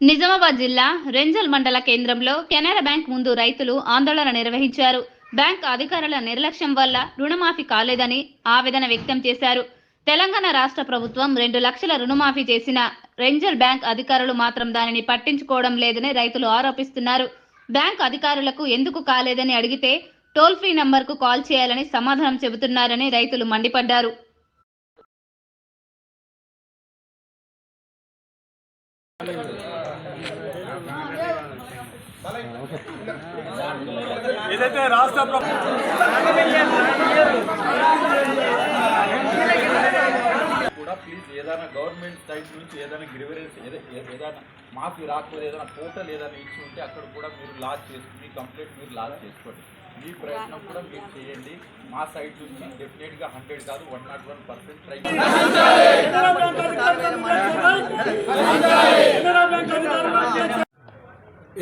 నిజామాబాద్ జిల్లా రెంజల్ మండల కేంద్రంలో కెనరా బ్యాంక్ ముందు రైతులు ఆందోళన నిర్వహించారు. బ్యాంక్ అధికారుల నిర్లక్ష్యం వల్ల రుణమాఫీ కాలేదని ఆవేదన వ్యక్తం చేశారు. తెలంగాణ రాష్ట్ర ప్రభుత్వం 2 లక్షల రుణమాఫీ చేసిన రెంజల్ బ్యాంక్ అధికారులు మాత్రం దానిని పట్టించుకోవడం లేదని రైతులు ఆరోపిస్తున్నారు. బ్యాంక్ అధికారులకు ఎందుకు కాలేదని అడిగితే టోల్ ఫ్రీ నంబర్కు కాల్ చేయాలని సమాధానం చెబుతున్నారని రైతులు మండిపడ్డారు. ఏదైతే రాష్ట్ర కూడా ప్లీజ్ ఏదైనా గవర్నమెంట్ సైడ్ నుంచి ఏదైనా గ్రివరెన్స్ ఏదైనా మాఫీ రాకపోతే ఏదైనా పోర్టల్ ఏదైనా ఇచ్చి ఉంటే అక్కడ కూడా మీరు లాంచ్ చేసుకుని కంప్లైంట్ మీరు లాంచ్ చేసుకోండి. మీ ప్రయత్నం కూడా మీరు చేయండి. మా సైడ్ నుంచి డెఫినెట్గా 100 కాదు 101% ట్రై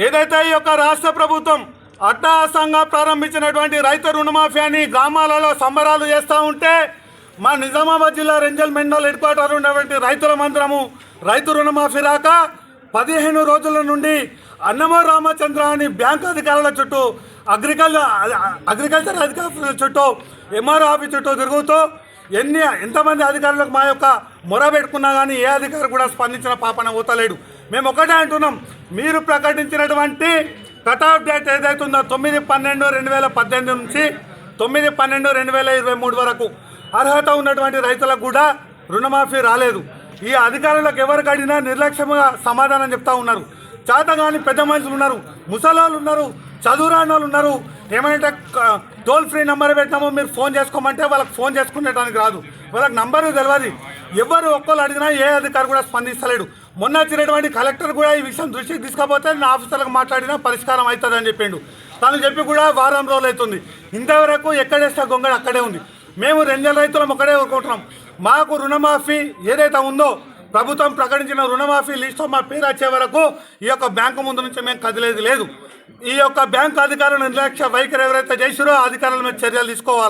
ఏదైతే ఈ యొక్క రాష్ట్ర ప్రభుత్వం అట్టహాసంగా ప్రారంభించినటువంటి రైతు రుణమాఫీ అని గ్రామాలలో సంబరాలు చేస్తూ ఉంటే మా నిజామాబాద్ జిల్లా రెంజల్ మండల్ హెడ్ క్వార్టర్ ఉన్నటువంటి రైతుల మందిరము రైతు రుణమాఫీ రాక 15 రోజుల నుండి అన్నమో రామచంద్ర అని బ్యాంక్ అధికారుల చుట్టూ అగ్రికల్చర్ అధికారుల చుట్టూ ఎంఆర్ఓ ఆఫీస్ చుట్టూ తిరుగుతూ ఎంతమంది అధికారులకు మా యొక్క మొర పెట్టుకున్నా కానీ ఏ అధికారి కూడా స్పందించిన పాపన ఊతలేడు. మేము ఒకటే అంటున్నాం, మీరు ప్రకటించినటువంటి కట్ ఆఫ్ డేట్ ఏదైతుందో 9/12/2018 నుంచి 9/12/2023 వరకు అర్హత ఉన్నటువంటి రైతులకు కూడా రుణమాఫీ రాలేదు. ఈ అధికారులకు ఎవరికి అడిగినా నిర్లక్ష్యంగా సమాధానం చెప్తా ఉన్నారు. చేతగాని పెద్ద మనుషులు ఉన్నారు, ముసలాళ్ళు ఉన్నారు, చదువురాని వాళ్ళు ఉన్నారు. ఏమంటే టోల్ ఫ్రీ నెంబర్ పెట్టినామో మీరు ఫోన్ చేసుకోమంటే వాళ్ళకి ఫోన్ చేసుకునేటానికి రాదు, వాళ్ళకి నంబరు తెలియదు. ఎవరు ఒక్కరు అడిగినా ఏ అధికారి కూడా స్పందిస్తలేడు. మొన్న వచ్చినటువంటి కలెక్టర్ కూడా ఈ విషయం దృష్టికి తీసుకపోతే నా ఆఫీసర్లకు మాట్లాడినా పరిష్కారం అవుతుంది అని చెప్పిండు. తను చెప్పి కూడా వారం రోజులు అవుతుంది. ఇంతవరకు ఎక్కడేస్తే గొంగడు అక్కడే ఉంది. మేము రెంజల్ రైతులం ఒకటే కోరుకుంటున్నాం, మాకు రుణమాఫీ ఏదైతే ఉందో ప్రభుత్వం ప్రకటించిన రుణమాఫీ లిస్టులో మా పేరు వచ్చే వరకు ఈ యొక్క బ్యాంకు ముందు నుంచి మేము కదిలేది లేదు. ఈ యొక్క బ్యాంకు అధికారుల నిర్లక్ష్య వైఖరి ఎవరైతే చేసిరో అధికారుల మీద చర్యలు తీసుకోవాలి.